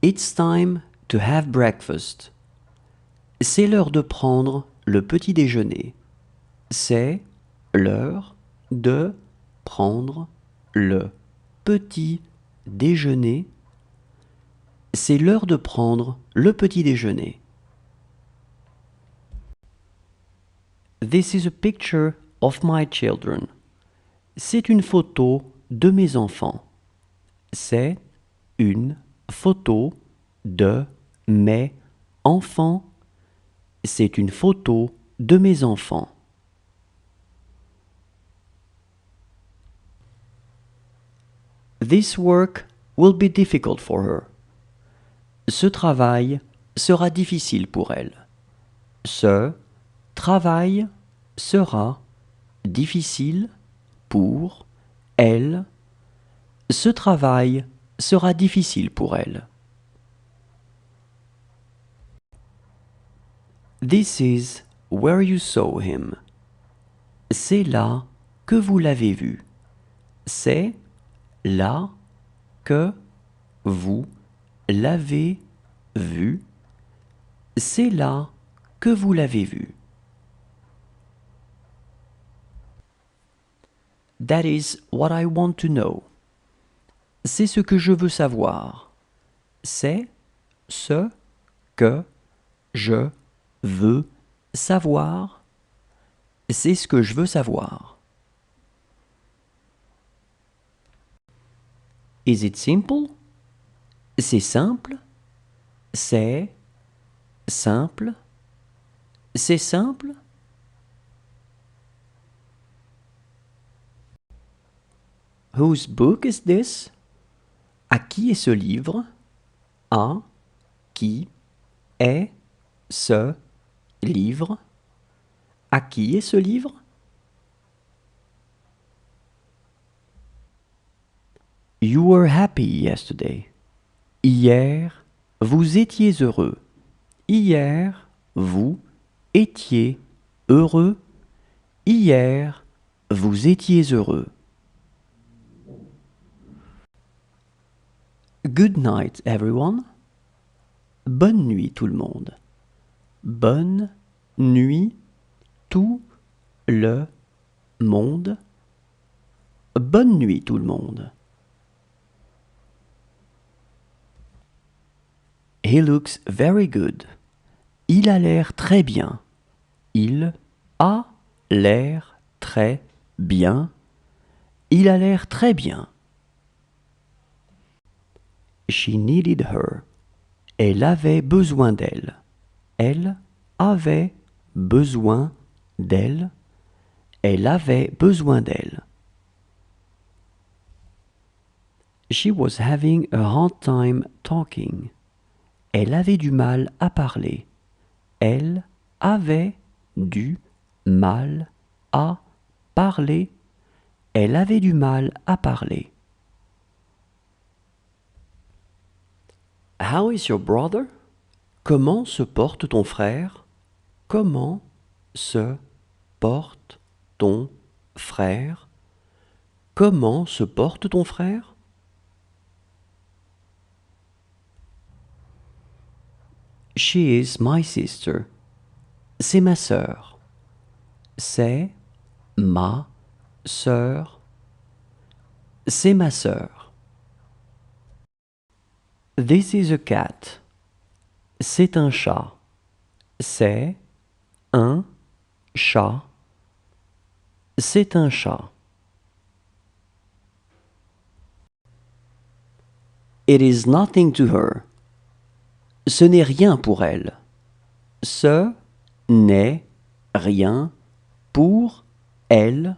It's time to have breakfast. C'est l'heure de prendre le petit déjeuner. C'est l'heure de prendre le petit déjeuner. C'est l'heure de prendre le petit déjeuner. This is a picture of my children. C'est une photo de mes enfants. C'est une photo de mes enfants. C'est une photo de mes enfants. This work will be difficult for her. Ce travail sera difficile pour elle. Ce travail sera difficile pour elle. Ce travail sera difficile pour elle. This is where you saw him. C'est là que vous l'avez vu. C'est là que vous l'avez vu. C'est là que vous l'avez vu. That is what I want to know. C'est ce que je veux savoir. C'est ce que je veux savoir. C'est ce que je veux savoir. Is it simple? C'est simple. C'est simple. C'est simple. Whose book is this? À qui est ce livre? À qui est ce livre? À qui est ce livre? You were happy yesterday. Hier, vous étiez heureux. Hier, vous étiez heureux. Hier, vous étiez heureux. Good night, everyone. Bonne nuit, tout le monde. Bonne nuit, tout le monde. Bonne nuit, tout le monde. He looks very good. Il a l'air très bien. Il a l'air très bien. Il a l'air très bien. She needed her. Elle avait besoin d'elle. Elle avait besoin d'elle. Elle avait besoin d'elle. She was having a hard time talking. Elle avait du mal à parler. Elle avait du mal à parler. Elle avait du mal à parler. How is your brother? Comment se porte ton frère? Comment se porte ton frère? Comment se porte ton frère? She is my sister. C'est ma sœur. C'est ma sœur. C'est ma sœur. This is a cat. C'est un chat. C'est un chat. C'est un chat. It is nothing to her. Ce n'est rien pour elle. Ce n'est rien pour elle.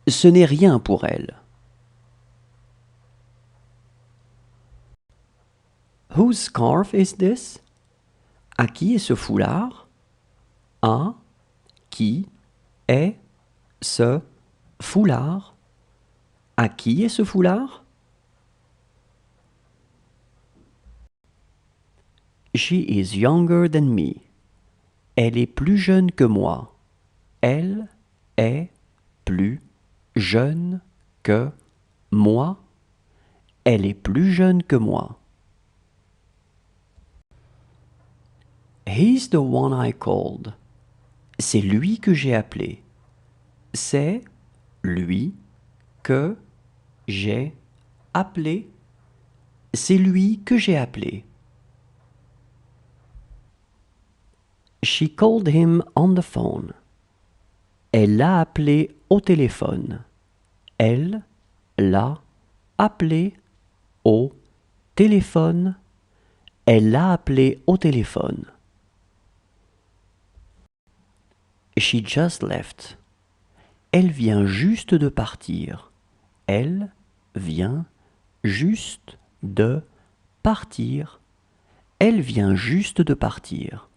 Ce n'est rien pour elle. Whose scarf is this? À qui est ce foulard? À qui est ce foulard? À qui est ce foulard? She is younger than me. Elle est plus jeune que moi. Elle est plus jeune que moi. Elle est plus jeune que moi. He's the one I called. C'est lui que j'ai appelé. C'est lui que j'ai appelé. C'est lui que j'ai appelé. She called him on the phone. Elle l'a appelé au téléphone. Elle l'a appelé au téléphone. Elle l'a appelé au téléphone. She just left. Elle vient juste de partir. Elle vient juste de partir. Elle vient juste de partir.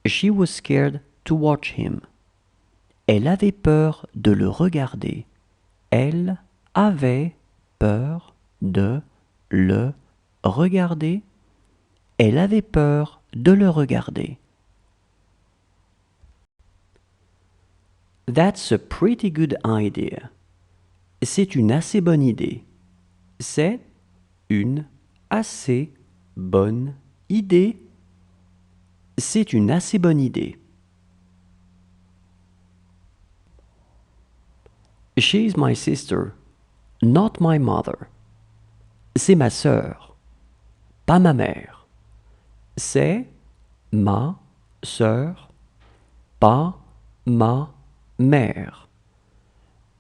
She was scared to watch him. Elle avait peur de le regarder. Elle avait peur de le regarder. Elle avait peur de le regarder. That's a pretty good idea. C'est une assez bonne idée. C'est une assez bonne idée. C'est une assez bonne idée. She's my sister, not my mother. C'est ma sœur, pas ma mère. C'est ma sœur, pas ma mère.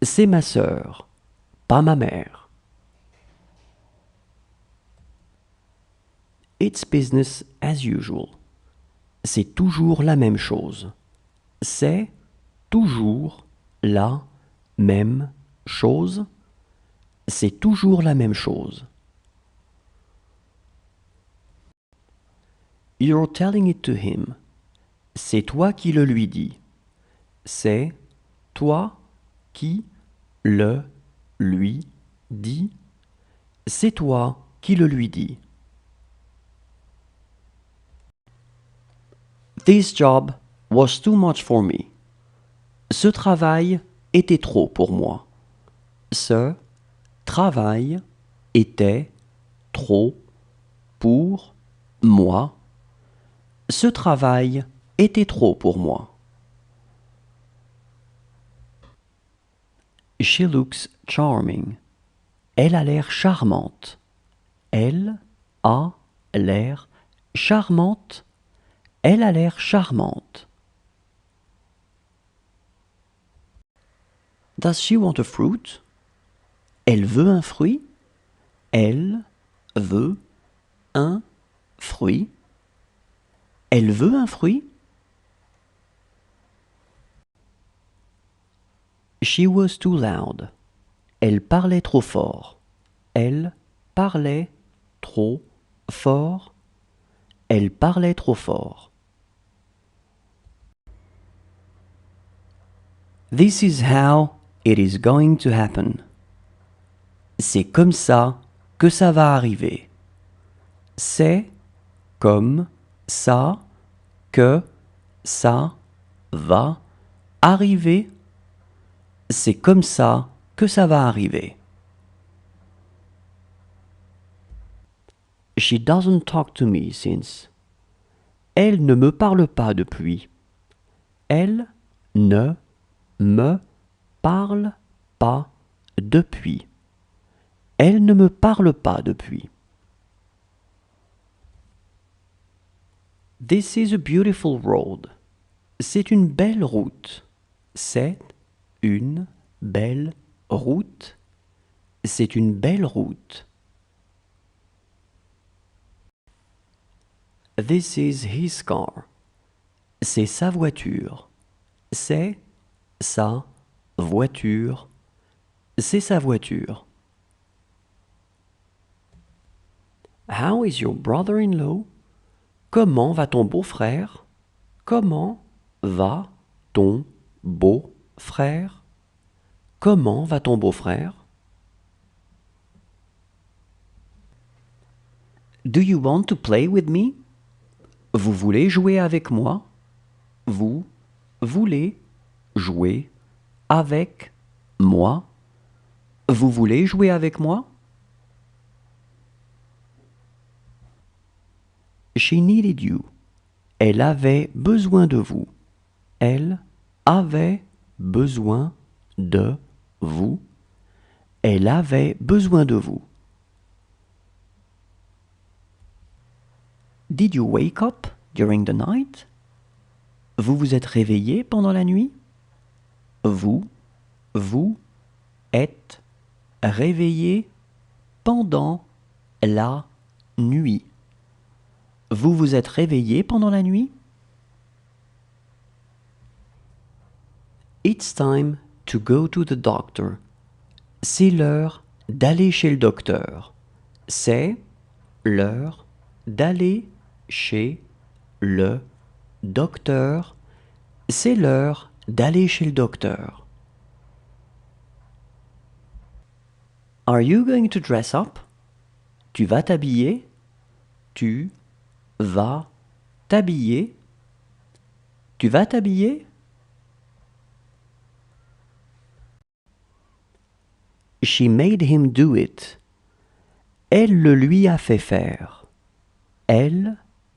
C'est ma sœur, pas ma mère. It's business as usual. C'est toujours la même chose. C'est toujours la même chose. C'est toujours la même chose. You're telling it to him. C'est toi qui le lui dis. C'est toi qui le lui dis. C'est toi qui le lui dis. This job was too much for me. Ce travail était trop pour moi. Ce travail était trop pour moi. Ce travail était trop pour moi. She looks charming. Elle a l'air charmante. Elle a l'air charmante. Elle a l'air charmante. Does she want a fruit? Elle veut un fruit? Elle veut un fruit? Elle veut un fruit? She was too loud. Elle parlait trop fort. Elle parlait trop fort. Elle parlait trop fort. This is how it is going to happen. C'est comme ça que ça va arriver. C'est comme ça que ça va arriver. C'est comme ça que ça va arriver. She doesn't talk to me since. Elle ne me parle pas depuis. Elle ne me parle pas depuis. Elle ne me parle pas depuis. This is a beautiful road. C'est une belle route. C'est une belle route. C'est une belle route. This is his car. C'est sa voiture. C'est sa voiture. C'est sa voiture. How is your brother-in-law? Comment va ton beau-frère? Comment va ton beau-frère? Comment va ton beau-frère? Do you want to play with me? Vous voulez jouer avec moi? Vous voulez jouer avec moi? Vous voulez jouer avec moi? She needed you. Elle avait besoin de vous. Elle avait besoin de vous. Elle avait besoin de vous. Did you wake up during the night? Vous vous êtes réveillé pendant la nuit? Vous êtes réveillé pendant la nuit. Vous vous êtes réveillé pendant la nuit? It's time to go to the doctor. C'est l'heure d'aller chez le docteur. C'est l'heure d'aller chez le docteur. C'est l'heure d'aller chez le docteur. Are you going to dress up? Tu vas t'habiller? Tu vas t'habiller? Tu vas t'habiller? She made him do it. Elle le lui a fait faire. Elle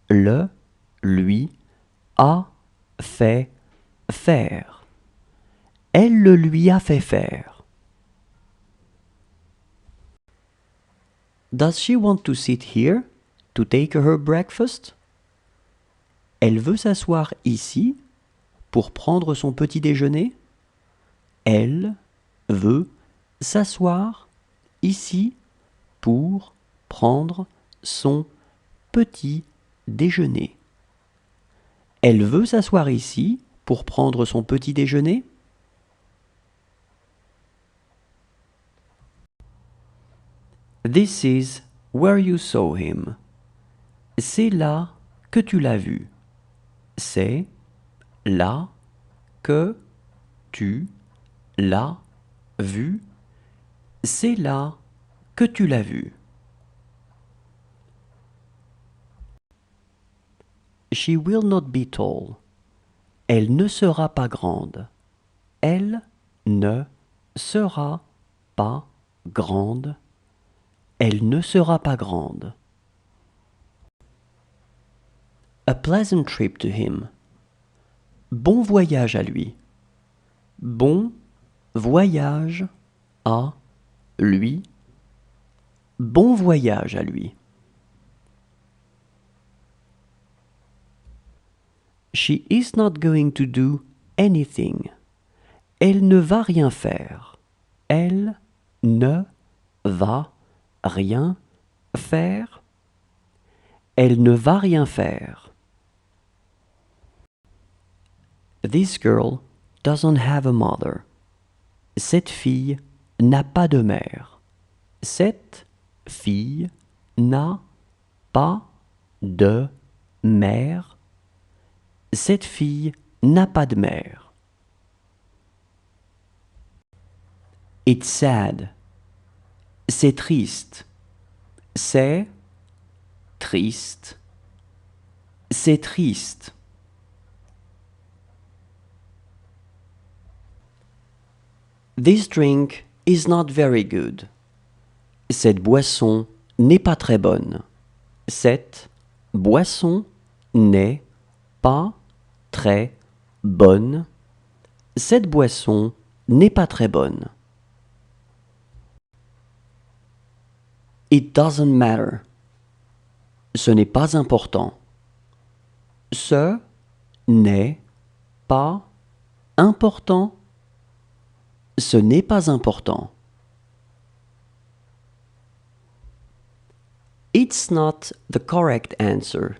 le lui a fait faire. Elle le lui a fait faire. Does she want to sit here to take her breakfast? Elle veut s'asseoir ici pour prendre son petit déjeuner? Elle veut s'asseoir ici pour prendre son petit déjeuner. Elle veut s'asseoir ici pour prendre son petit déjeuner? This is where you saw him. C'est là que tu l'as vu. C'est là que tu l'as vu. C'est là que tu l'as vu. She will not be tall. Elle ne sera pas grande. Elle ne sera pas grande. Elle ne sera pas grande. A pleasant trip to him. Bon voyage à lui. Bon voyage à lui. Bon voyage à lui. She is not going to do anything. Elle ne va rien faire. Elle ne va rien faire. Elle ne va rien faire. This girl doesn't have a mother. Cette fille n'a pas de mère. Cette fille n'a pas de mère. Cette fille n'a pas de mère. It's sad. C'est triste. C'est triste. C'est triste. This drink is not very good. Cette boisson n'est pas très bonne. Cette boisson n'est pas très bonne. Cette boisson n'est pas très bonne. It doesn't matter. Ce n'est pas important. Ce n'est pas important. Ce n'est pas important. It's not the correct answer.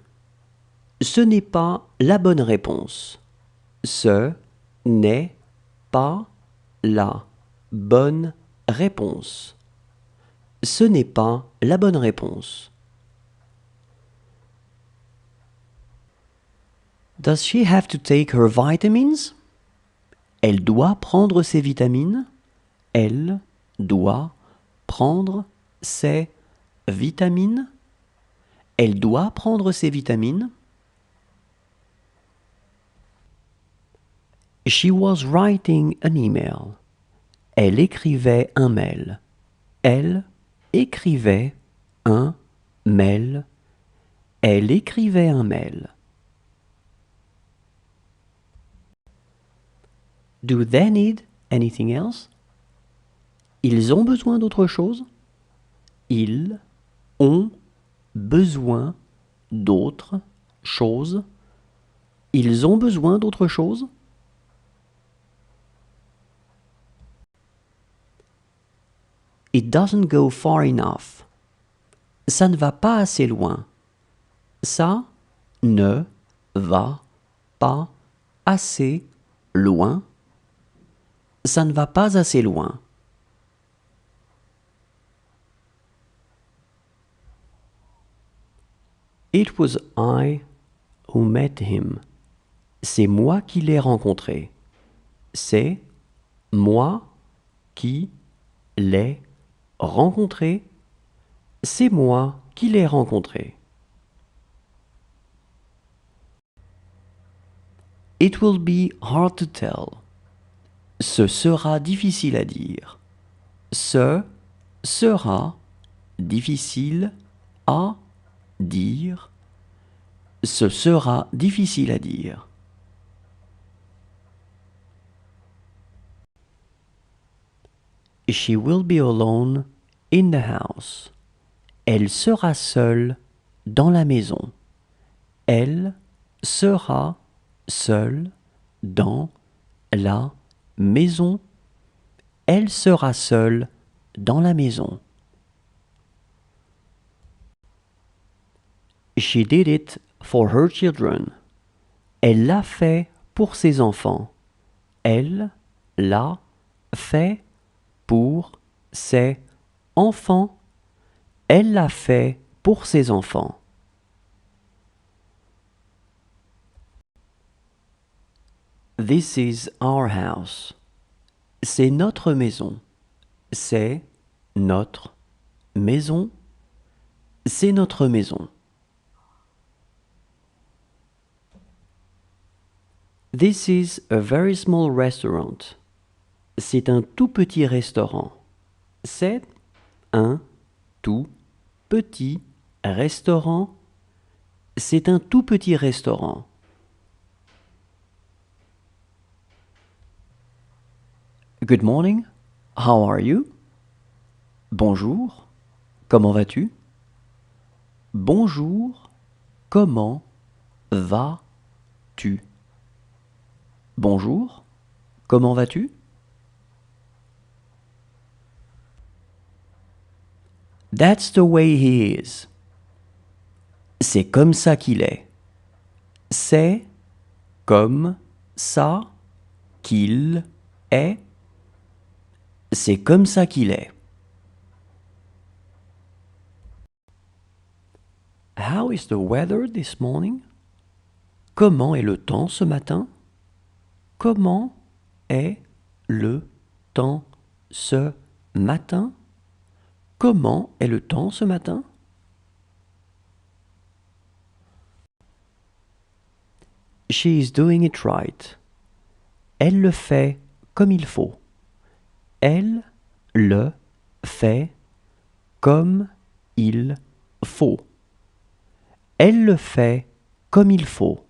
Ce n'est pas la bonne réponse. Ce n'est pas la bonne réponse. Ce n'est pas la bonne réponse. Does she have to take her vitamins? Elle doit prendre ses vitamines. Elle doit prendre ses vitamines. Elle doit prendre ses vitamines. She was writing an email. Elle écrivait un mail. Elle écrivait un mail. Elle écrivait un mail. Do they need anything else? Ils ont besoin d'autre chose? Ils ont besoin d'autre chose. Ils ont besoin d'autre chose? It doesn't go far enough. Ça ne va pas assez loin. Ça ne va pas assez loin. Ça ne va pas assez loin. It was I who met him. C'est moi qui l'ai rencontré. C'est moi qui l'ai rencontré. C'est moi qui l'ai rencontré. It will be hard to tell. Ce sera difficile à dire. Ce sera difficile à dire. Ce sera difficile à dire. She will be alone in the house. Elle sera seule dans la maison. Elle sera seule dans la maison. Elle sera seule dans la maison. She did it for her children. Elle l'a fait pour ses enfants. Elle l'a fait pour ses enfants. Elle l'a fait pour ses enfants. This is our house. C'est notre maison. C'est notre maison. C'est notre maison. This is a very small restaurant. C'est un tout petit restaurant. C'est un tout petit restaurant. C'est un tout petit restaurant. Good morning. How are you? Bonjour. Comment vas-tu? Bonjour. Comment vas-tu? Bonjour. Comment vas-tu? That's the way he is. C'est comme ça qu'il est. C'est comme ça qu'il est. C'est comme ça qu'il est. How is the weather this morning? Comment est le temps ce matin? Comment est le temps ce matin? Comment est le temps ce matin? She is doing it right. Elle le fait comme il faut. Elle le fait comme il faut. Elle le fait comme il faut.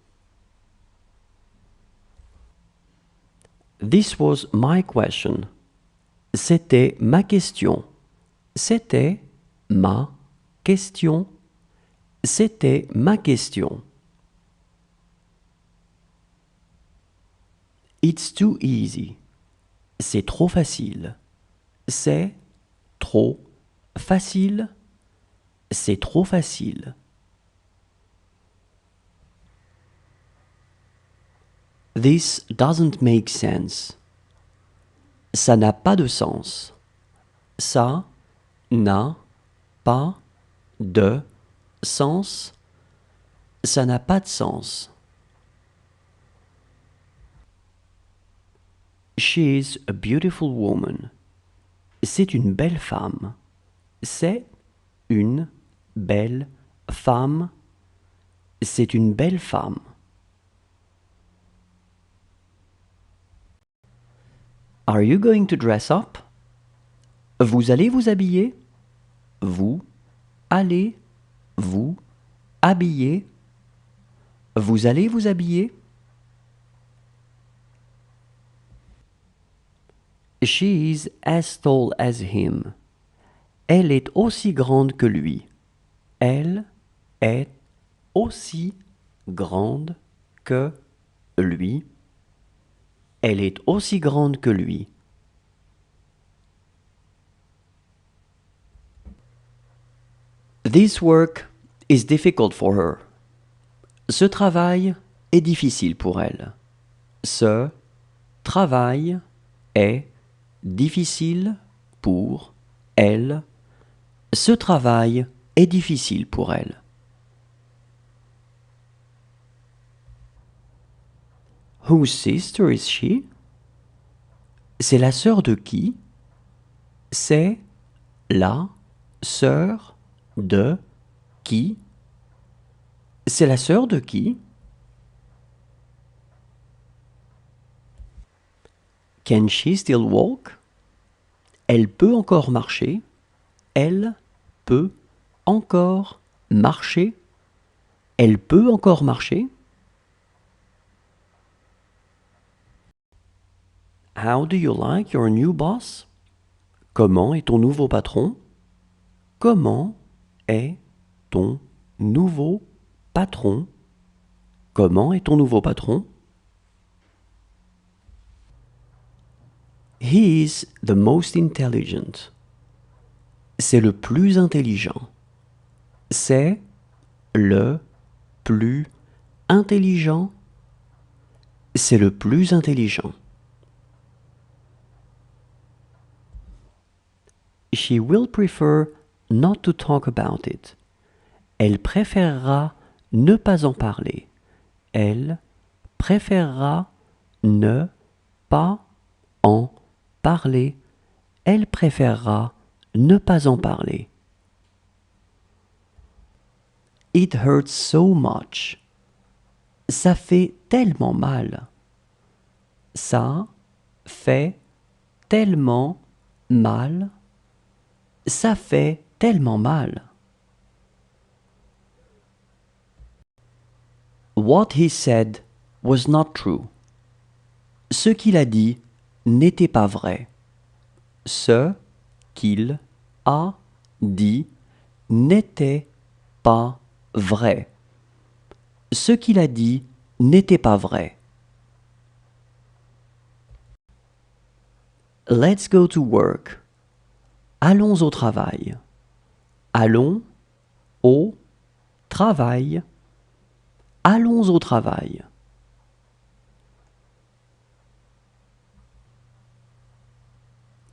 This was my question. C'était ma question. C'était ma question. C'était ma question. It's too easy. C'est trop facile. C'est trop facile. C'est trop facile. This doesn't make sense. Ça n'a pas de sens. Ça n'a pas de sens. Ça n'a pas de sens. She is a beautiful woman. C'est une belle femme. C'est une belle femme. C'est une belle femme. Are you going to dress up? Vous allez vous habiller? Vous allez vous Habiller. Vous allez vous habiller? She is as tall as him. Elle est aussi grande que lui. Elle est aussi grande que lui. Elle est aussi grande que lui. This work is difficult for her. Ce travail est difficile pour elle. Ce travail est difficile pour elle. Ce travail est difficile pour elle. Whose sister is she? C'est la sœur de qui? C'est la sœur de qui? C'est la sœur de qui? Can she still walk? Elle peut encore marcher. Elle peut encore marcher. Elle peut encore marcher. How do you like your new boss? Comment est ton nouveau patron? Comment est ton nouveau patron? Comment est ton nouveau patron? He is the most intelligent. C'est le plus intelligent. C'est le plus intelligent. C'est le plus intelligent. She will prefer not to talk about it. Elle préférera ne pas en parler. Elle préférera ne pas en parler. Elle préférera ne pas en parler. It hurts so much. Ça fait tellement mal. Ça fait tellement mal. Ça fait tellement mal. What he said was not true. Ce qu'il a dit n'était pas vrai. Ce qu'il a dit n'était pas vrai. Ce qu'il a dit n'était pas vrai. Let's go to work. Allons au travail. Allons au travail. Allons au travail.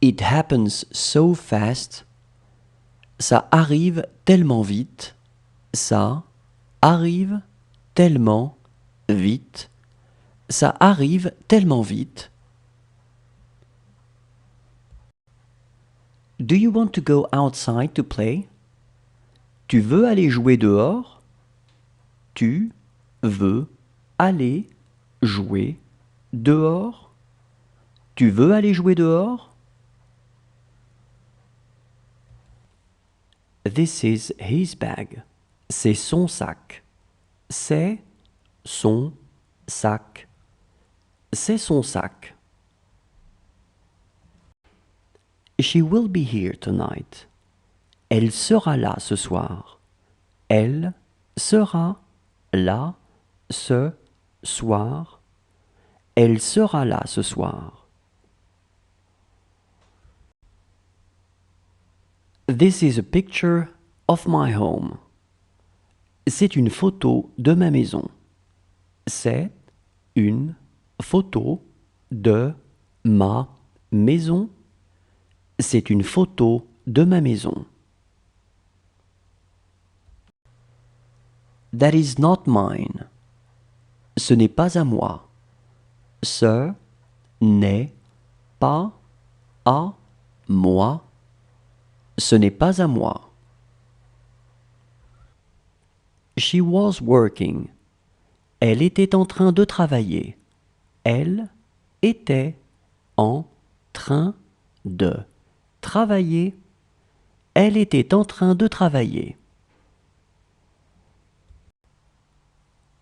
It happens so fast. Ça arrive tellement vite. Ça arrive tellement vite. Ça arrive tellement vite. Do you want to go outside to play? Tu veux aller jouer dehors? Tu veux aller jouer dehors? Tu veux aller jouer dehors? This is his bag. C'est son sac. C'est son sac. C'est son sac. She will be here tonight. Elle sera là ce soir. Elle sera là ce soir. Elle sera là ce soir. This is a picture of my home. C'est une photo de ma maison. C'est une photo de ma maison. C'est une photo de ma maison. That is not mine. Ce n'est pas à moi. Ce n'est pas à moi. Ce n'est pas à moi. She was working. Elle était en train de travailler. Elle était en train de travailler. Elle était en train de travailler.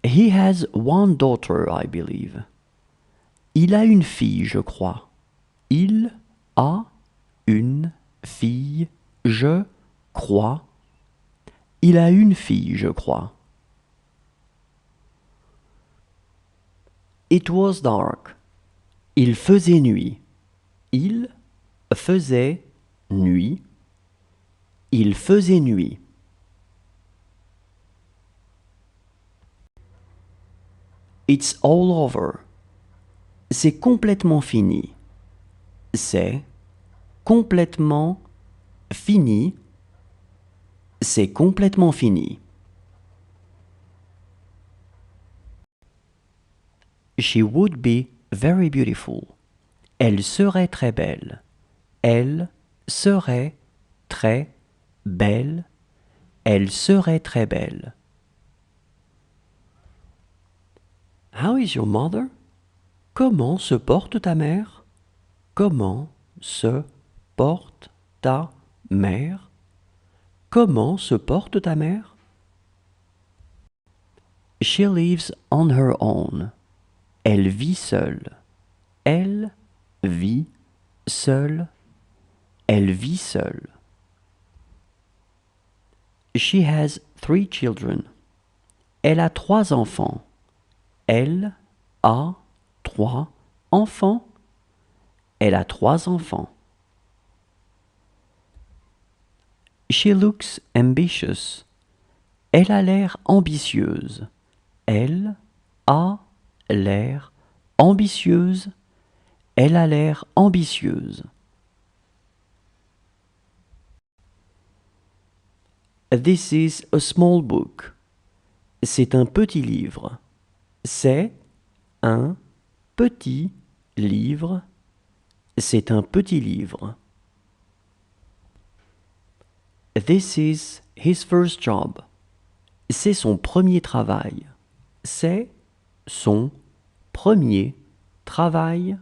He has one daughter, I believe. Il a une fille, je crois. Il a une fille, je crois. Il a une fille, je crois. It was dark. Il faisait nuit. Il faisait nuit. Il faisait nuit. It's all over. C'est complètement fini. C'est complètement fini. C'est complètement fini. She would be very beautiful. Elle serait très belle. Elle serait très belle. Elle serait très belle. How is your mother? Comment se porte ta mère? Comment se porte ta mère? Comment se porte ta mère? She lives on her own. Elle vit seule. Elle vit seule. Elle vit seule. She has 3 children. Elle a 3 enfants. Elle a 3 enfants. Elle a 3 enfants. She looks ambitious. Elle a l'air ambitieuse. Elle a l'air ambitieuse. Elle a l'air ambitieuse. This is a small book. C'est un petit livre. C'est un petit livre. C'est un petit livre. This is his first job. C'est son premier travail. C'est son premier travail.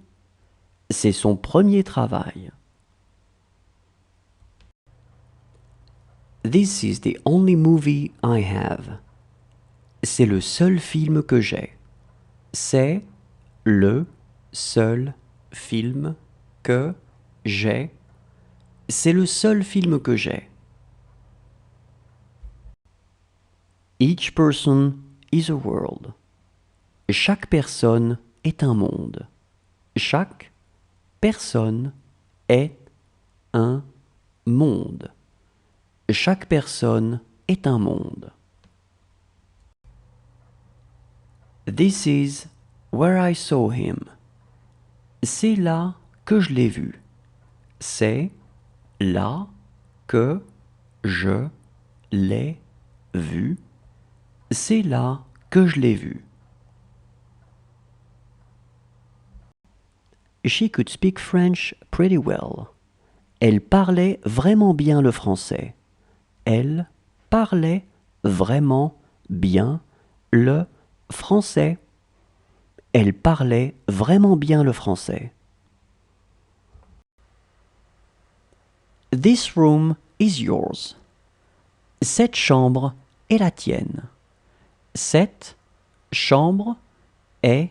C'est son premier travail. This is the only movie I have. C'est le seul film que j'ai. C'est le seul film que j'ai. C'est le seul film que j'ai. Each person is a world. Chaque personne est un monde. Chaque personne est un monde. Chaque personne est un monde. This is where I saw him. C'est là que je l'ai vu. C'est là que je l'ai vu. C'est là que je l'ai vu. She could speak French pretty well. Elle parlait vraiment bien le français. Elle parlait vraiment bien le français. Elle parlait vraiment bien le français. This room is yours. Cette chambre est la tienne. Cette chambre est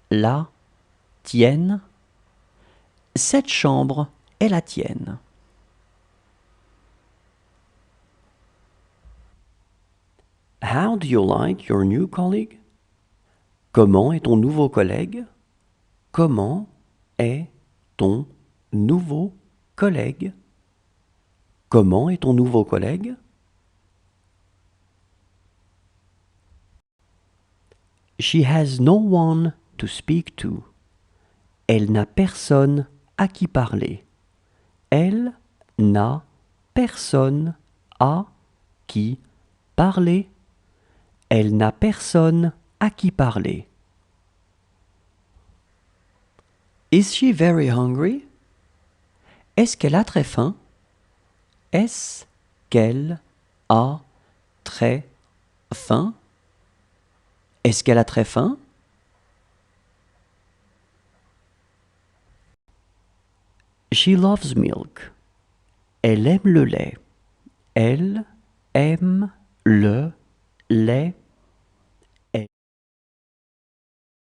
la tienne. Cette chambre est la tienne. How do you like your new colleague? Comment est ton nouveau collègue? Comment est ton nouveau collègue? Comment est ton nouveau collègue? She has no one to speak to. Elle n'a personne à qui parler. Elle n'a personne à qui parler. Elle n'a personne à qui parler. Is she very hungry? Est-ce qu'elle a très faim? Est-ce qu'elle a très faim? Est-ce qu'elle a très faim? She loves milk. Elle aime le lait. Elle aime le lait.